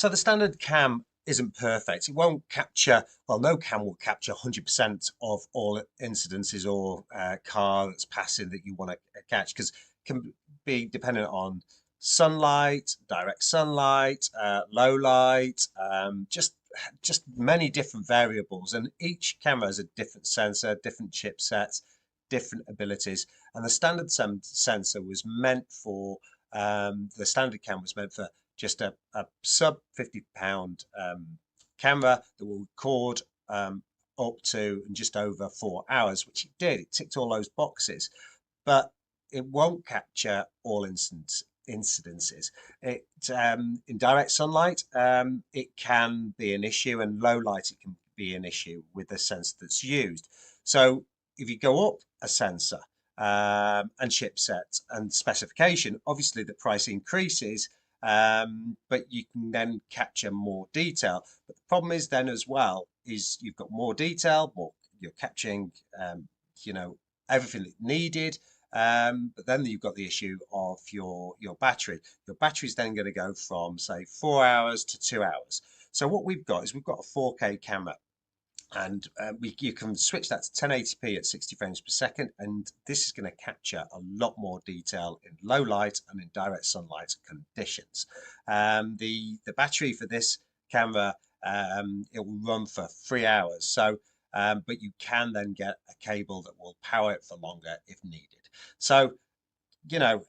So the standard cam isn't perfect. It won't capture, well, no cam will capture 100% of all incidences or car that's passing that you want to catch, because it can be dependent on sunlight, direct sunlight, low light, just many different variables. And each camera has a different sensor, different chipsets, different abilities. And the standard sensor was meant for, the standard cam was meant for just a sub £50 camera that will record up to and just over 4 hours, which it did. It ticked all those boxes, but it won't capture all incidences. It in direct sunlight, it can be an issue, and low light it can be an issue with the sensor that's used. So if you go up a sensor and chipset and specification, obviously the price increases, but you can then capture more detail. But the problem is then as well is you've got more detail, more you're capturing, you know, everything that's needed. But then you've got the issue of your battery. Your battery is then going to go from, say, 4 hours to 2 hours. So what we've got is we've got a 4K camera, and you can switch that to 1080p at 60 frames per second, and this is going to capture a lot more detail in low light and in direct sunlight conditions. The battery for this camera, it will run for 3 hours. So, but you can then get a cable that will power it for longer if needed. So, you know,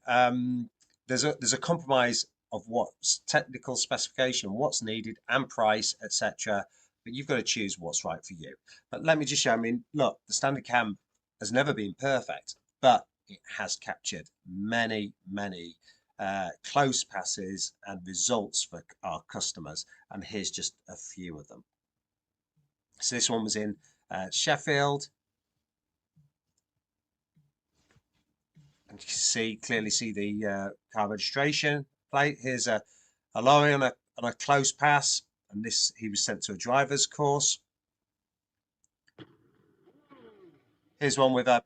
there's a compromise of what's technical specification, what's needed, and price, etc. But you've got to choose what's right for you. But let me just show. I mean, look, the standard cam has never been perfect, but it has captured many close passes and results for our customers. And here's just a few of them. So this one was in Sheffield. And you can clearly see the car registration plate. Here's a lorry on a close pass, and this, he was sent to a driver's course. Here's one with a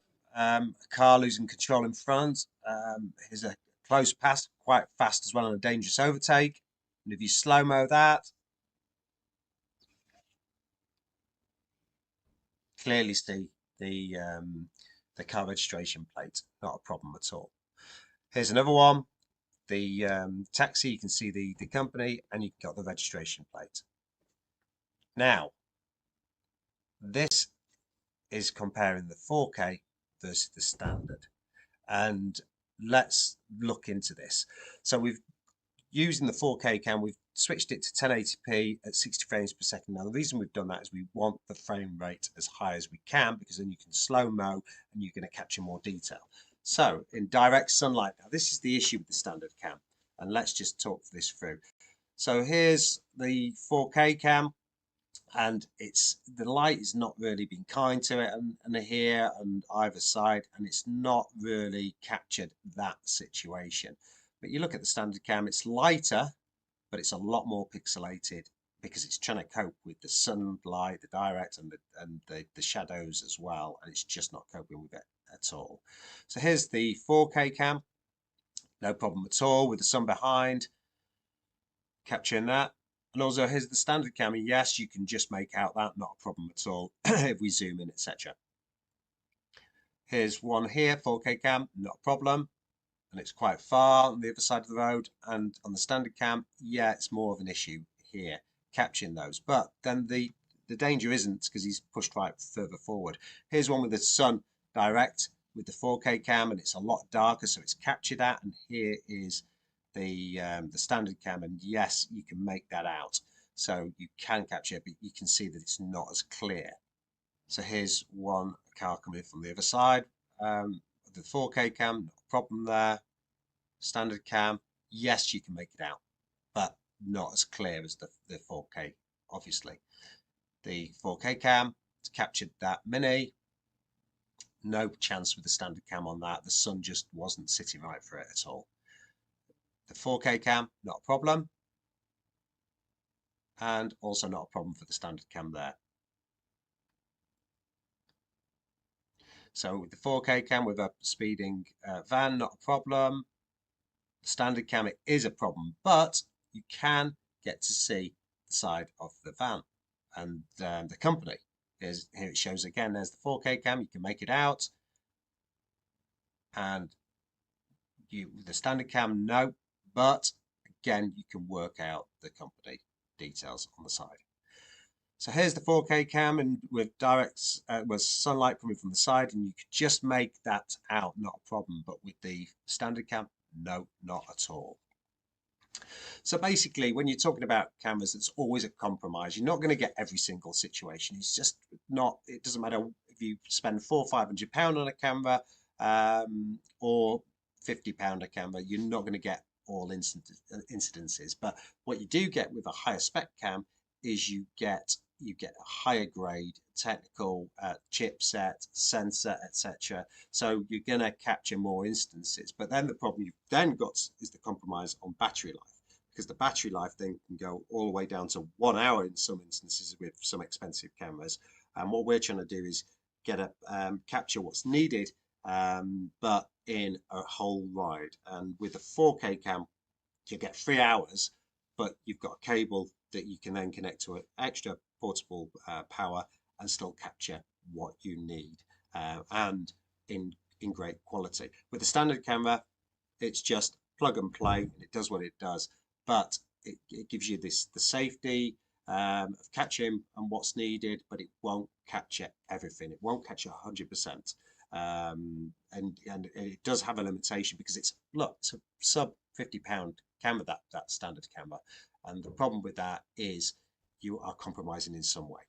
car losing control in front. Here's a close pass, quite fast as well, on a dangerous overtake. And if you slow-mo that, clearly see the car registration plate, not a problem at all. Here's another one. The taxi, you can see the company, and you've got the registration plate. Now, this is comparing the 4K versus the standard. And let's look into this. So we've using the 4K cam, we've switched it to 1080p at 60 frames per second. Now, the reason we've done that is we want the frame rate as high as we can, because then you can slow-mo and you're going to capture more detail. So in direct sunlight, now this is the issue with the standard cam, and let's just talk this through. So here's the 4K cam, and it's the light is not really been kind to it, and here and either side, and it's not really captured that situation. But you look at the standard cam, it's lighter, but it's a lot more pixelated because it's trying to cope with the sunlight, the direct, and the shadows as well, and it's just not coping with it at all. So here's the 4K cam, no problem at all with the sun behind, capturing that. And also here's the standard camera. Yes, you can just make out that, not a problem at all if we zoom in, etc. Here's one here, 4K cam, not a problem. And it's quite far on the other side of the road. And on the standard cam, yeah, it's more of an issue here, capturing those. But then the danger isn't, because he's pushed right further forward. Here's one with the sun direct with the 4K cam, and it's a lot darker, so it's captured that. And here is the standard cam, and yes, you can make that out. So you can capture it, but you can see that it's not as clear. So here's one car coming from the other side. The 4K cam, not a problem there. Standard cam, yes, you can make it out, but not as clear as the 4K, obviously. The 4K cam, it's captured that mini. No chance with the standard cam on that. The sun just wasn't sitting right for it at all. The 4K cam, not a problem. And also not a problem for the standard cam there. So with the 4K cam with a speeding van, not a problem. The standard cam, it is a problem, but you can get to see the side of the van. And the company is here. It shows again. There's the 4K cam. You can make it out, and the standard cam, no. But again, you can work out the company details on the side. So here's the 4K cam, and with direct with sunlight coming from the side, and you could just make that out, not a problem. But with the standard cam, no, not at all. So basically, when you're talking about cameras, it's always a compromise. You're not going to get every single situation. It's just not. It doesn't matter if you spend £400 or £500 on a camera or £50 a camera. You're not going to get all incidences. But what you do get with a higher spec cam is you get a higher grade technical chipset, sensor, etc. So you're going to capture more instances. But then the problem you've then got is the compromise on battery life, because the battery life then can go all the way down to 1 hour in some instances with some expensive cameras. And what we're trying to do is get capture what's needed, but in a whole ride. And with the 4K cam, you get 3 hours, but you've got a cable that you can then connect to an extra portable power and still capture what you need, and in great quality. With the standard camera, it's just plug and play, and it does what it does, but it gives you the safety of capturing and what's needed, but it won't capture everything. It won't capture 100%. And it does have a limitation because it's a sub £50 camera, that standard camera. And the problem with that is you are compromising in some way.